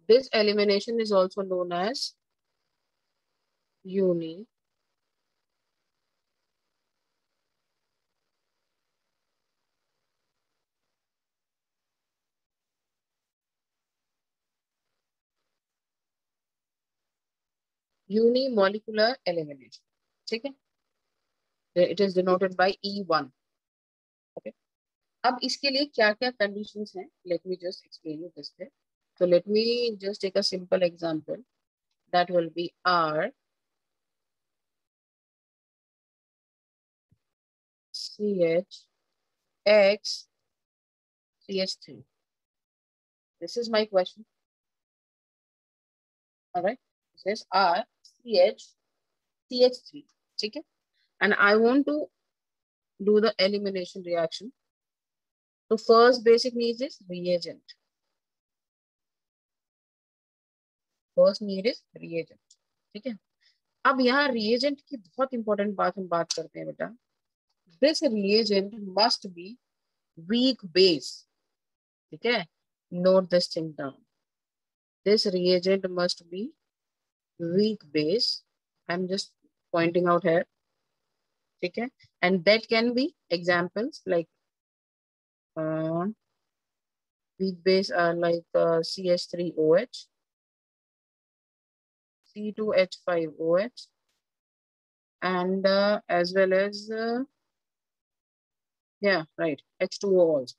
This elimination is also known as uni unimolecular elimination. ठीक है? It is denoted by E1. Okay. अब इसके लिए क्या क्या conditions हैं? Let me just explain you this way. So let me just take a simple example. That will be R CH X CH3. This is my question. All right. This is R CH CH3. ठीक है? And I want to do the elimination reaction. So first basic need is reagent. First need is reagent. ठीक है? अब यहाँ reagent की बहुत important बात हम बात करते हैं बेटा. This reagent must be weak base. ठीक है? Note this thing down. This reagent must be weak base. I'm just pointing out here. ठीक है? And that can be examples like weak base are like CH3OH, C2H5OH, and as well as yeah, right, H2O also.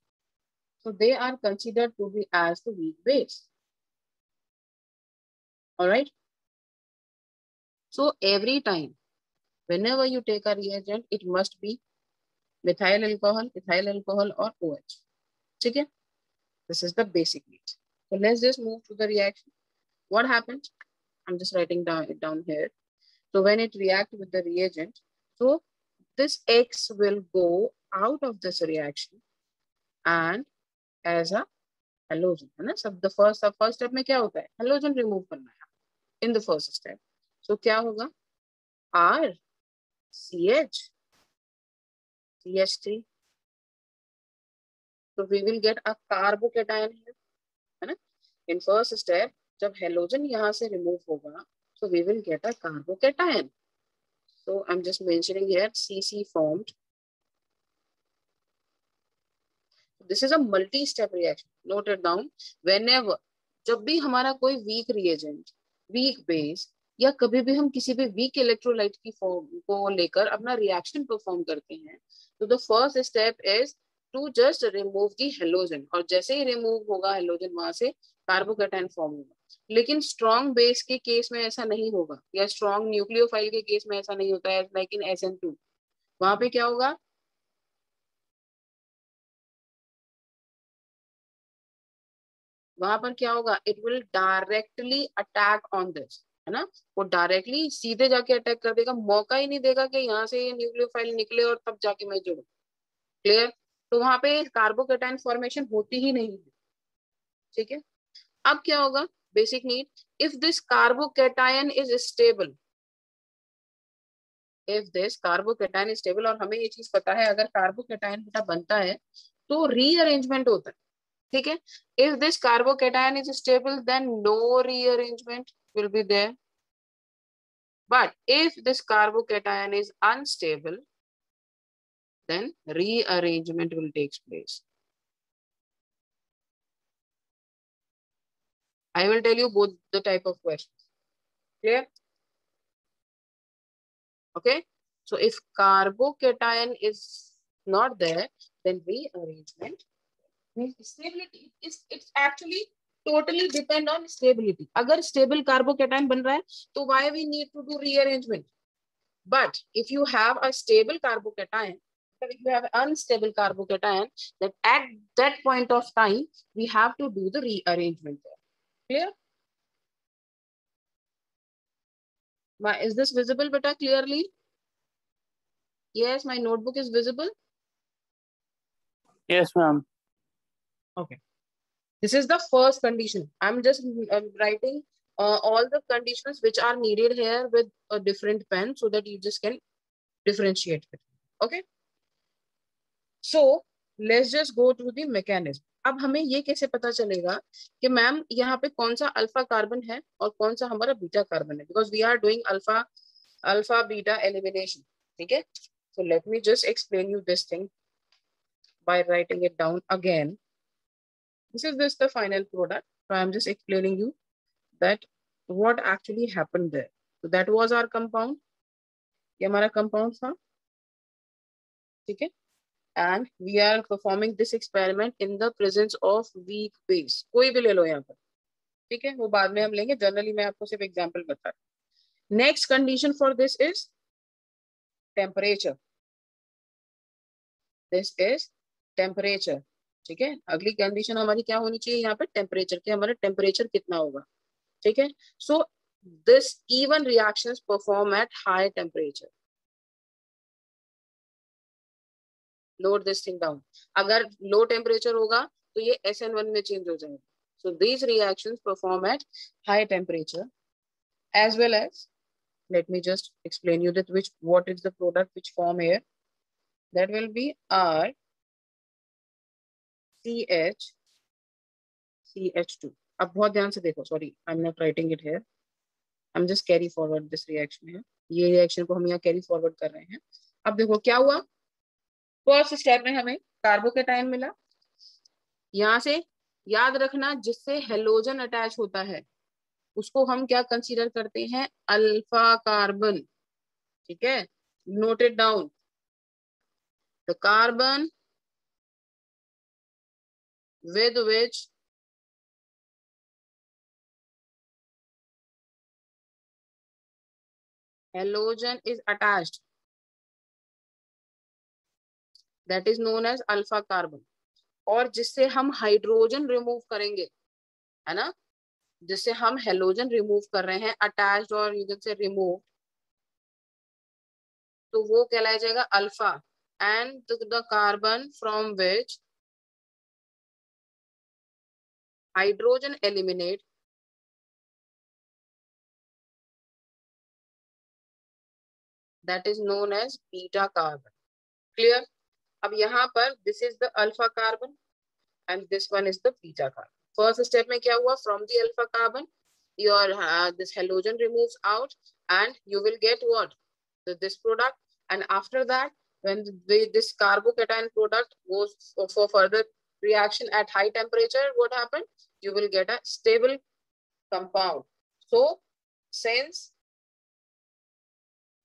So they are considered to be as the weak base. All right. So every time, whenever you take a reagent, it must be methyl alcohol, or OH. Okay? This is the basic need. So let's just move to the reaction. What happens? I'm just writing it down here. So when it reacts with the reagent, so this X will go out of this reaction and as a halogen. So the first step में क्या होता है? Halogen remove करना है in the first step. So क्या होगा? R CH CH3. So we will get a carbocation here, है ना? In first step, जब halogen यहाँ से remove होगा, so we will get a carbocation. So I'm just mentioning here CC formed. This is a multi-step reaction. Note it down. Whenever, जब भी हमारा कोई weak reagent, weak base, या कभी भी हम किसी भी weak electrolyte की form को लेकर अपना reaction perform करते हैं, तो the first step is to just remove the halogen. और जैसे ही remove होगा halogen वहां से carbocation form होगा. लेकिन strong base के केस में ऐसा नहीं होगा, या strong nucleophile के केस में ऐसा नहीं होता है, like in SN2. वहां पे क्या होगा? वहां पर क्या होगा? It will directly attack on this, है ना? वो डायरेक्टली सीधे जाके अटैक कर देगा, मौका ही नहीं देगा कि यहाँ से ये न्यूक्लियोफाइल निकले और तब जाके मैं जुड़ू. क्लियर? तो वहां पे कार्बोकेटाइन फॉर्मेशन होती ही नहीं है. ठीक है? अब क्या होगा? Basic need, if this carbocation is stable, if this carbocation is stable, और हमें ये चीज पता है अगर कार्बोकेटाइन बेटा बनता है तो रीअरेंजमेंट होता है. ठीक है? If this carbocation is stable, then no rearrangement will be there. But if this carbocation is unstable, then rearrangement will take place. I will tell you both the type of questions. Clear? Okay. So if carbocation is not there, then rearrangement. Stability is, it's actually totally depend on stability. अगर stable carbocation बन रहा है तो why we need to do rearrangement? But if you have a stable carbocation, if you have unstable carbocation, then at that point of time we have to do the rearrangement there. Clear? Is this visible beta clearly? Yes, my notebook is visible. Yes, ma'am. Okay. This is the first condition. I'm just writing all the conditions which are needed here with a different pen so that you just can differentiate it. Okay. So let's just go through the mechanism. अब हमें ये कैसे पता चलेगा कि ma'am यहाँ पे कौन सा अल्फा कार्बन है और कौन सा हमारा बीटा कार्बन है, because we are doing alpha alpha beta elimination. ठीक है, so let me just explain you this thing by writing it down again. This is just the final product, so I'm just explaining you that what actually happened there. So that was our compound, ये हमारा compound था, ठीक है, and we are performing this experiment in the presence of weak base। कोई भी ले लो यहाँ पर, ठीक है, वो बाद में हम लेंगे, जनरली मैं आपको सिर्फ एग्जांपल बता रहा हूँ। Next condition for this is temperature, this is temperature, ठीक है। अगली कंडीशन हमारी क्या होनी चाहिए यहाँ पे, टेम्परेचर, के हमारा टेम्परेचर कितना होगा, ठीक है। So this even reactions perform at high temperature. Note this thing down, अगर लो टेम्परेचर होगा तो ये SN1 में चेंज हो जाएगा। So these reactions perform at high temperature as well as, let me just explain you that what is the product which form here, that will be R CH2। अब बहुत ध्यान से देखो, sorry I am not writing it here, I am just carry forward this reaction है, ये reaction को हम यहाँ कैरी फॉरवर्ड कर रहे हैं। अब देखो क्या हुआ, फर्स्ट स्टेप में हमें कार्बोकेटाइन मिला, यहाँ से याद रखना जिससे हेलोजन अटैच होता है उसको हम क्या कंसीडर करते हैं, अल्फा कार्बन, ठीक है। Noted down, the carbon with which halogen is attached, that is known as alpha carbon। और जिससे हम हाइड्रोजन रिमूव करेंगे, है ना, जिससे हम हेलोजन रिमूव कर रहे हैं, अटैच्ड और इधर से रिमूव, तो वो कहलाया जाएगा alpha. And the carbon from which hydrogen eliminate, that is known as beta carbon। Clear. अब यहाँ पर this is the alpha carbon and this one is the beta carbon। First step में क्या हुआ, from the alpha carbon your this halogen removes out and you will get what, this product। and after that when this carbocation product goes for further reaction at high temperature, what happened, you will get a stable compound। so since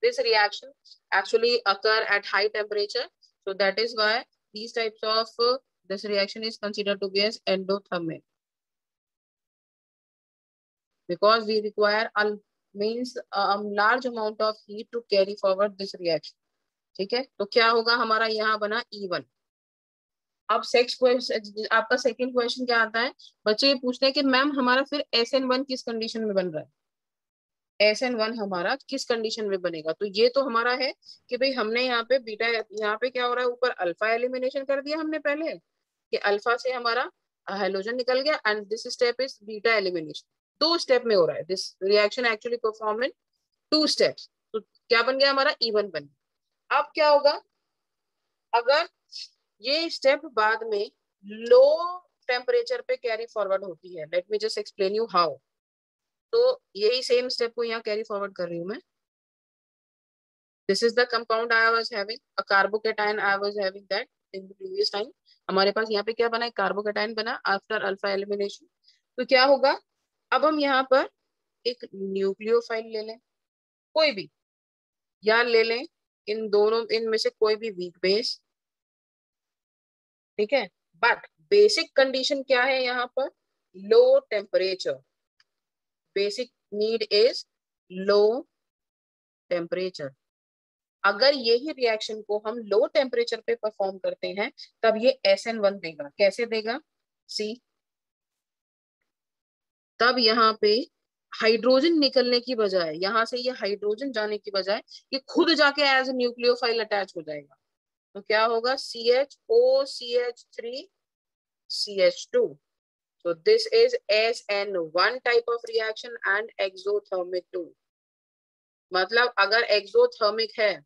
this reaction actually occur at high temperature, so that is why these types of this reaction is considered to be as endothermic, because we require means large amount of heat to carry forward this reaction। ठीक है, तो क्या होगा, हमारा यहाँ बना E1। अब आपका सेकंड क्वेश्चन क्या आता है, बच्चे ये पूछते हैं कि मैम हमारा फिर SN1 किस कंडीशन में बन रहा है, SN1 हमारा किस कंडीशन में बनेगा। तो ये तो हमारा है कि भाई हमने यहाँ पे बीटा, यहाँ पे क्या हो रहा है, ऊपर अल्फा एलिमिनेशन कर दिया हमने पहले कि अल्फा से हमारा हेलोजन निकल गया, and this step is beta elimination. 2 step में हो रहा है, this reaction actually perform in 2 steps. तो क्या बन गया हमारा, E1 बन गया। अब क्या होगा, अगर ये स्टेप बाद में लो टेम्परेचर पे कैरी फॉरवर्ड होती है, let me just explain you how. तो यही सेम स्टेप को यहाँ कैरी फॉरवर्ड कर रही हूँ मैं। This is the compound I was having, a carbocation I was having that in the previous time. हमारे पास यहाँ पे क्या बना है, कार्बोकेटाइन बना आफ्टर अल्फा एलिमिनेशन। तो क्या होगा, अब हम यहाँ पर एक न्यूक्लियोफाइल ले लें, कोई भी, या ले लें इन दोनों, इनमें से कोई भी वीक बेस, ठीक है। बट बेसिक कंडीशन क्या है यहाँ पर, low temperature. Basic need is low temperature. अगर यही रिएक्शन को हम लो टेम्परेचर पे परफॉर्म करते हैं तब ये SN1 देगा। कैसे देगा, सी, तब यहाँ पे हाइड्रोजन निकलने की बजाय, यहाँ से ये हाइड्रोजन जाने की बजाय ये खुद जाके एज ए न्यूक्लियोफाइल अटैच हो जाएगा। तो क्या होगा, CHO CH3 CH2। so this is SN1 type of reaction and exothermic too। मतलब अगर एक्सोथर्मिक है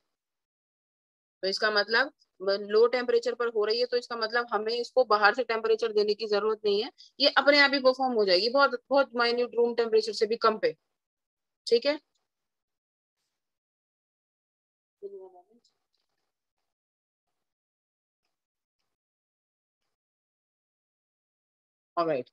तो इसका मतलब लो टेम्परेचर पर हो रही है तो इसका मतलब हमें इसको बाहर से टेम्परेचर देने की जरूरत नहीं है, ये अपने आप ही परफॉर्म हो जाएगी बहुत बहुत माइन्यूट रूम टेम्परेचर से भी कम पे। ठीक है, ऑलराइट।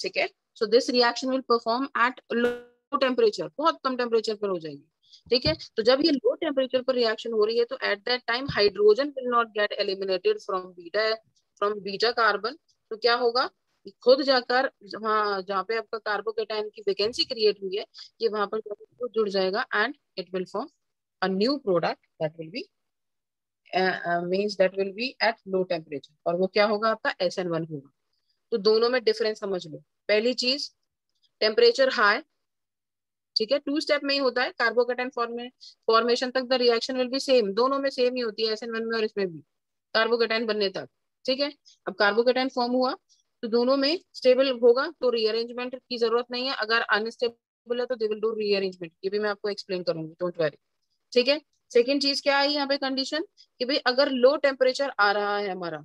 ठीक है, so this reaction will perform at low temperature, बहुत कम टेम्परेचर पर हो जाएगी। ठीक है, तो जब ये लो टेम्परेचर पर रिएक्शन हो रही है तो eight that time hydrogen will not get eliminated from beta carbon. तो क्या होगा, खुद जाकर वहाँ जहाँ पे आपका कार्बोकेटाइन की वैकेंसी क्रिएट हुई है, ये वहां पर जुड़ जाएगा and it will form a new product that will be means that will be at low temperature, और वो क्या होगा, आपका SN1 होगा। तो दोनों में डिफरेंस समझ लो। पहली चीज, टेम्परेचर हाई, ठीक है, 2 स्टेप में ही होता है कार्बोकेटाइन फॉर्मेशन तक the reaction will B same, दोनों में सेम ही होती है, SN1 में और इसमें भी, कार्बोकेटाइन बनने तक। ठीक है, अब कार्बोकेटाइन फॉर्म हुआ तो दोनों में स्टेबल होगा तो रीअरेंजमेंट की जरूरत नहीं है, अगर अनस्टेबल है तो दे विल डू रीअरेंजमेंट, ये भी मैं आपको एक्सप्लेन करूंगी, डोंट वरी। ठीक है, सेकेंड चीज क्या है यहाँ पे कंडीशन, कि भाई अगर लो टेम्परेचर आ रहा है हमारा,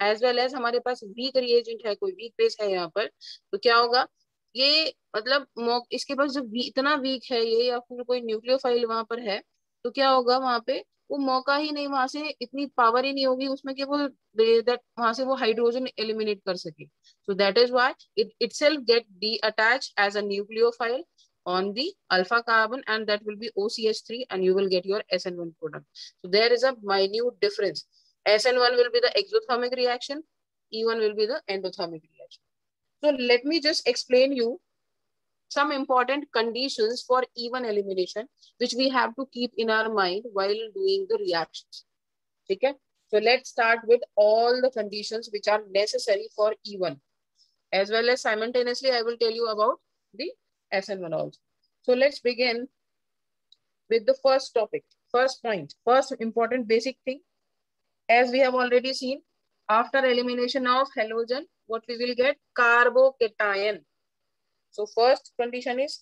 एज वेल एज हमारे पास वीक रिएजेंट है, कोई वीक बेस है यहाँ पर, तो क्या होगा, ये मतलब इसके पास जब इतना वीक है ये, या फिर कोई न्यूक्लियोफाइल वहां पर है, तो क्या होगा वहां पे, वो मौका ही नहीं, वहां से इतनी पावर ही नहीं होगी उसमें कि वो दैट वहां से वो हाइड्रोजन एलिमिनेट कर सके। So that is why it itself get detach as a nucleophile on the alpha carbon, and that will be OCH3, and you will get your SN1 product. So there is a minute difference. SN1 will be the exothermic reaction, E1 will be the endothermic reaction. So let me just explain you some important conditions for E1 elimination, which we have to keep in our mind while doing the reactions. Okay, so let's start with all the conditions which are necessary for E1, as well as simultaneously I will tell you about the SN1 also. So let's begin with the first topic, first point, first important basic thing. As we have already seen, after elimination of halogen, what we will get? Carbocation. So first condition is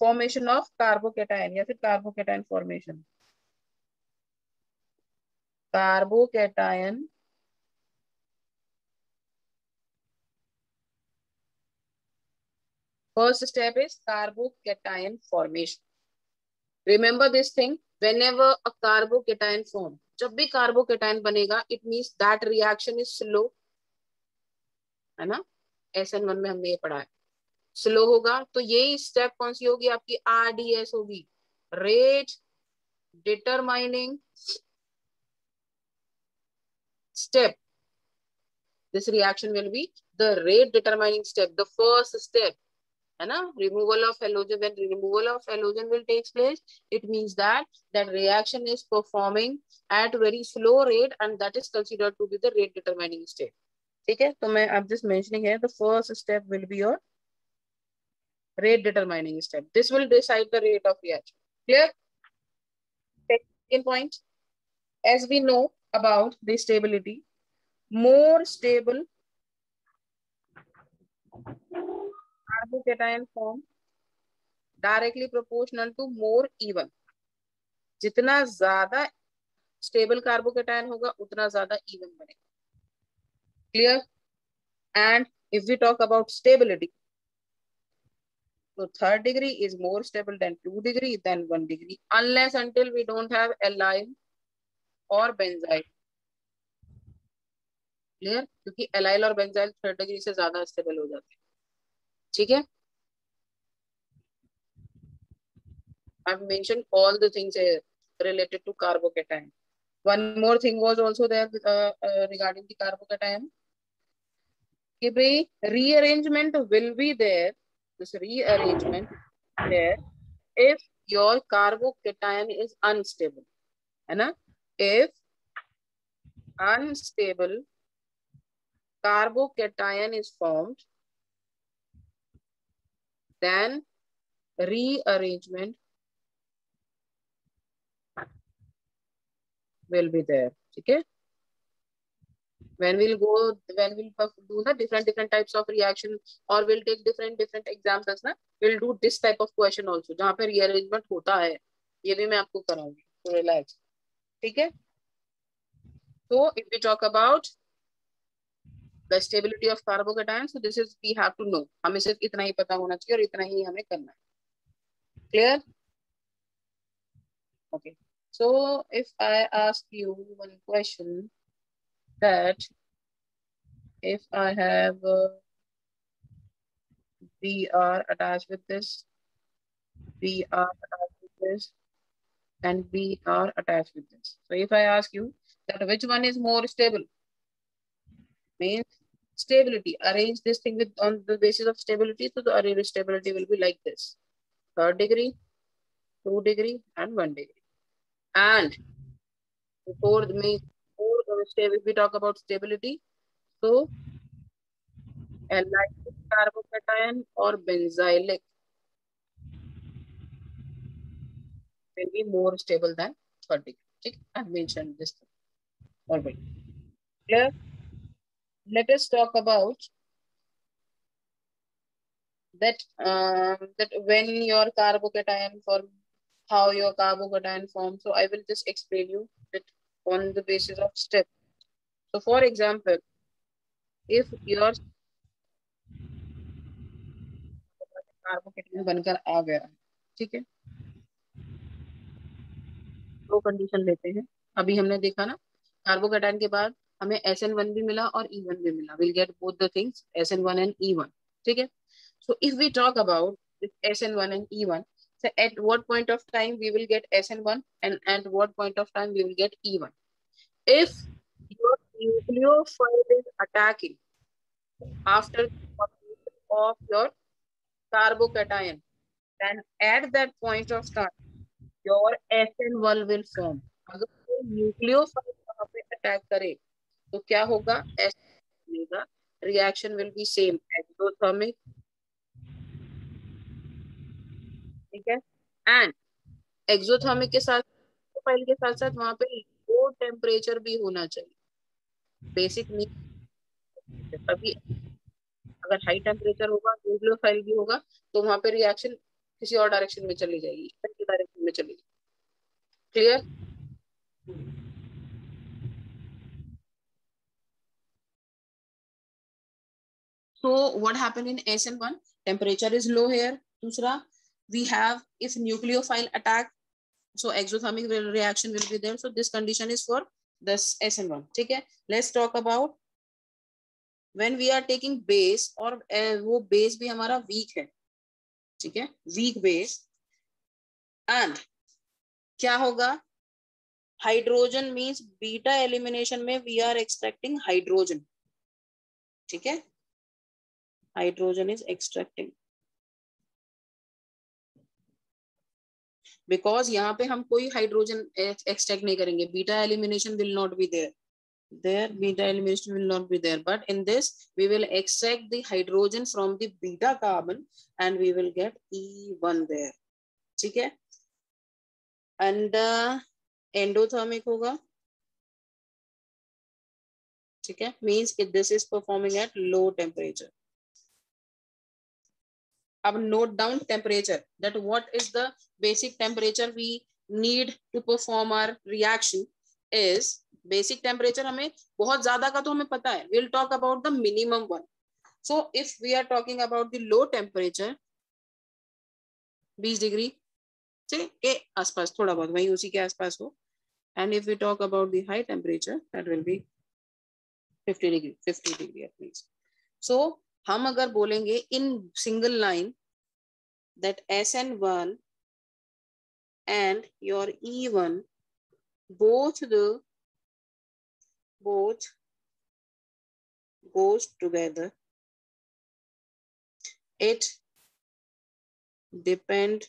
formation of carbocation, या फिर carbocation formation. Carbocation first step is carbocation formation. Remember this thing, whenever a carbocation form, जब भी carbocation बनेगा, it means that reaction is slow, है ना, SN1 में हमने ये पढ़ा है, स्लो होगा, तो यही स्टेप कौन सी होगी, आपकी RDS होगी, rate determining step. This reaction will be the rate determining step, the first step, है ना, removal of halogen, when removal of halogen will takes place, it means that that reaction is performing at very slow rate, and that is considered to be the rate determining step. ठीक है, तो मैं अब just mentioning है, the first step will be your rate determining step. This will decide the rate of reaction. Clear? Second point, as we know about the stability, more stable carbocation form directly proportional to more even. जितना ज्यादा stable carbocation होगा उतना ज्यादा even बनेगा। Clear? And if we talk about stability, so third degree is more stable than 2 degree than 1 degree, unless until we don't have allyl or benzyl. Clear? क्योंकि allyl और benzyl third degree से ज्यादा stable हो जाते हैं। ठीक है, I've mentioned all the things related to carbocation. One more thing was also there regarding the carbocation, कि भाई rearrangement will be there, this rearrangement there if your carbocation is unstable, है ना, if unstable carbocation is formed, then rearrangement will be there. ठीक है, when we'll do the different types of reaction, or we'll take different examples ना, we'll do this type of question also, जहाँ पे rearrangement होता है, ये भी मैं आपको कराऊंगी, तो रिलैक्स। ठीक है, So if we talk about the stability of carbocation, so this is we have to know. हमें सिर्फ इतना ही पता होना चाहिए और इतना ही हमें करना है. Clear? Okay. So if I ask you one question, that if I have BR attached with this, BR attached with this, and BR attached with this. So if I ask you that which one is more stable, means stability. Arrange this thing with on the basis of stability. So the array stability will be like this: 3rd degree, 2 degree, and 1 degree. And before if we talk about stability, so allylic carbocation or benzylic will be more stable than 3rd degree. Okay? I've mentioned this already. Clear? Let us talk about that that when your carbocation form, how your carbocation form. So I will just explain you that on the basis of step. So for example, if your carbocation बनकर आ गया, ठीक है, दो condition लेते हैं. अभी हमने देखा ना, कार्बोकेटाइन के बाद हमें SN1 भी मिला और E1 भी मिला. Will get both the things SN1 and E1. ठीक है. So if we talk about this SN1 and E1, so at what point of time we will get SN1 and at what point of time we will get E1. If your nucleophile is attacking after the formation of your carbocation, then at that point of time your SN1 will form. अगर कोई nucleophile वहां पे attack करे तो क्या होगा? SN reaction will be same exothermic. ठीक है. एंड एक्सोथर्मिक के साथ फाइल के साथ साथ वहां पे लो टेम्परेचर भी होना चाहिए. बेसिक नहीं. तभी अगर हाई टेम्परेचर होगा, न्यूक्लियोफाइल भी होगा, तो वहां पे रिएक्शन किसी और डायरेक्शन में चली जाएगी, इधर डायरेक्शन में चली जाएगी. Clear? So what happened in SN1? Temperature is low here. दूसरा, we have if nucleophile attack, so exothermic reaction will be there. So this condition is for this SN1. ठीक है. Let's talk about when we are taking base और वो base भी हमारा weak है. ठीक है, weak base. And क्या होगा? हाइड्रोजन मीन्स बीटा एलिमिनेशन में वी आर एक्सट्रैक्टिंग हाइड्रोजन. ठीक है, हाइड्रोजन इज एक्सट्रैक्टिंग बिकॉज यहाँ पे हम कोई हाइड्रोजन एक्सट्रैक्ट नहीं करेंगे. Beta elimination will not be there. There beta elimination will not be there, but in this we will extract the hydrogen from the beta carbon and we will get E1 there. ठीक है. And endothermic होगा. ठीक है, means this is performing at low temperature. अब note down temperature, that what is the basic temperature we need to perform our reaction is basic temperature. हमें बहुत ज्यादा का तो हमें पता है. We'll talk about the minimum one. So if we are talking about the low temperature 20 degree के आसपास, थोड़ा बहुत वही उसी के आसपास हो. And if we talk about the high temperature, that will be 50 degree at least. So हम अगर बोलेंगे in single line that SN1 and your E1 both goes together, it depend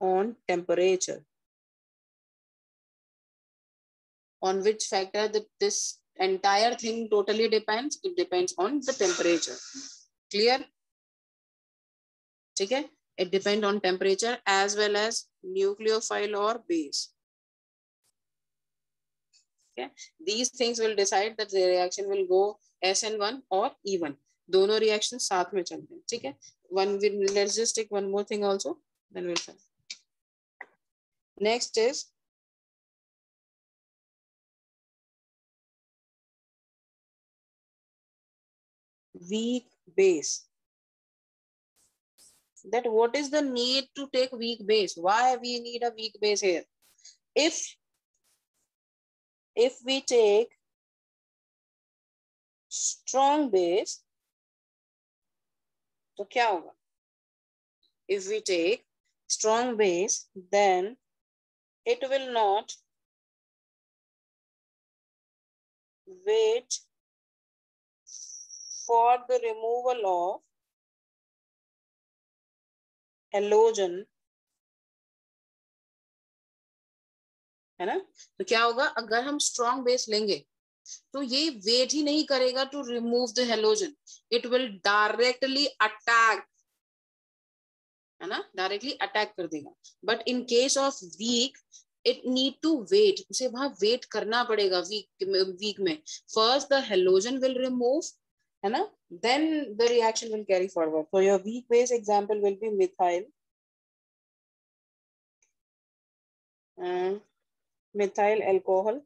on temperature. On which factor that this entire thing totally depends? It depends on the temperature. Clear? ठीक है. It depends on temperature as well as nucleophile or base. Okay. These things will decide that the reaction will go SN1 or E1. दोनों reactions साथ में चलते हैं. ठीक है. Let's just take one more thing also, then we'll finish. Next is weak base. That what is the need to take weak base? Why we need a weak base here? If we take strong base, तो क्या होगा? If we take strong base, then it will not wait for the removal of halogen, है ना? तो क्या होगा अगर हम strong base लेंगे तो ये वेट ही नहीं करेगा to remove the halogen, it will directly attack, है ना, डायरेक्टली अटैक कर देगा. But in case of weak it need to wait, उसे वहां वेट करना पड़ेगा. वीक में first the halogen will remove, है ना, then the reaction will carry forward. So your weak base example will be methyl alcohol,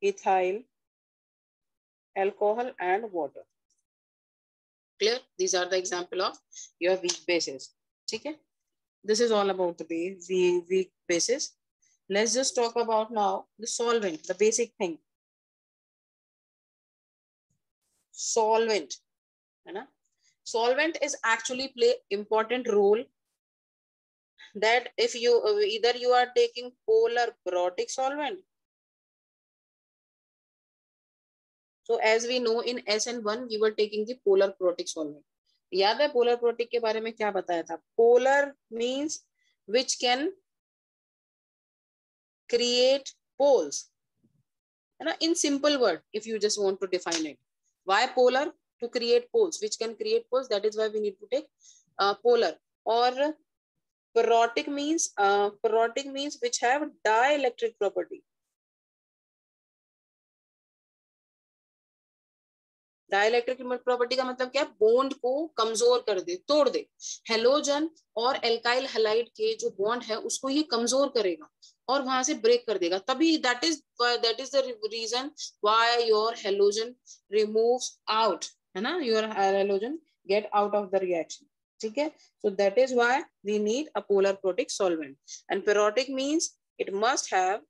ethyl alcohol and water. Clear? These are the example of your weak bases. Okay? This is all about the weak bases. Let's just talk about now the solvent, the basic thing. Solvent, है ना? Solvent is actually play important role. That if you either you are taking polar protic solvent. So as we know in SN1 we were taking the polar protic solvent. याद है polar protic के बारे में क्या बताया था? Polar means which can create poles. है ना? In simple word, if you just want to define it. Why polar? To create poles, which can create poles. That is why we need to take polar. Or protic means which have dielectric property. Dielectric property का मतलब क्या? Bond को कमजोर कर दे, तोड़ दे. Halogen और alkyl halide के जो बॉन्ड है उसको ये कमजोर करेगा और वहां से ब्रेक कर देगा. तभी that is the reason why your halogen removes out, है ना, your halogen get out of the reaction. ठीक है? So that is why we need a polar protic solvent. And protic means it must have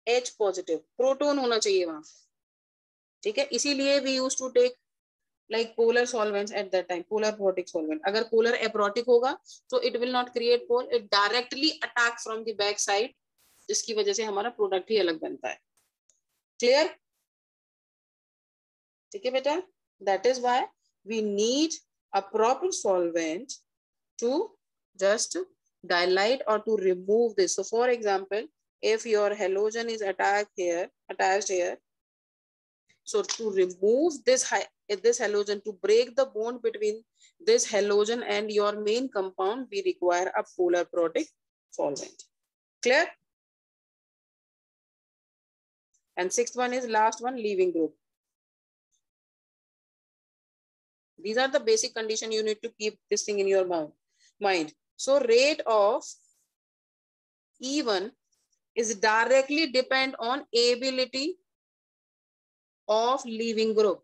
H positive, proton होना चाहिए वहां. ठीक है? इसीलिए we use to take like polar solvents at that time, polar protic solvent. अगर polar aprotic होगा तो it will not create pole, it directly attack from the back side, जिसकी वजह से हमारा प्रोडक्ट ही अलग बनता है. क्लियर? ठीक है बेटा? That is why we need a proper solvent to just dilate or to remove this. So for example, if your halogen is attached here, so to remove this halogen, to break the bond between this halogen and your main compound, we require a polar protic solvent. Clear? And sixth one is last one, leaving group. These are the basic condition you need to keep this thing in your mind. So rate of E1 is directly depend on ability of leaving group.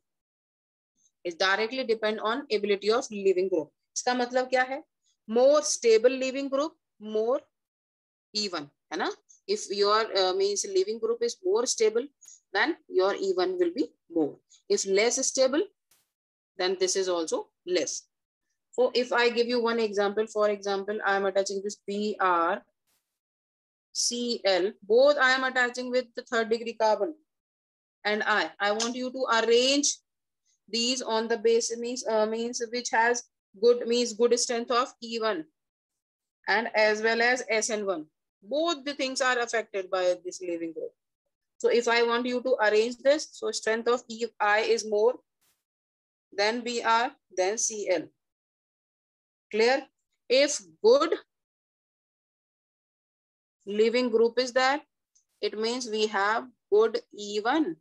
Is directly depend on ability of leaving group. इसका मतलब क्या है? More stable leaving group, more E1, है ना? If your means leaving group is more stable, then your E1 will be more. If less stable, then this is also less. So if I give you one example, for example, I am attaching this BrCl. Both I am attaching with the 3rd degree carbon, and I want you to arrange these on the base means which has good strength of E1 and as well as SN1. Both the things are affected by this leaving group. So if I want you to arrange this, so strength of EI is more, then Br, then Cl. Clear? If good leaving group is that, it means we have good E1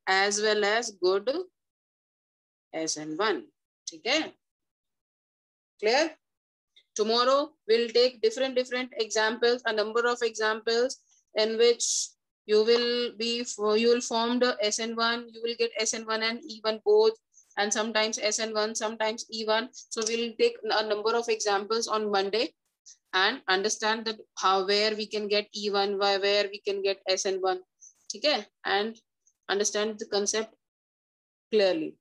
as well as good SN1. Okay? Clear? Tomorrow we'll take different examples, a number of examples in which you will form the SN1, you will get SN1 and E1 both, and sometimes SN1, sometimes E1. So we'll take a number of examples on Monday and understand that where we can get E1, where we can get SN1. Okay, and understand the concept clearly.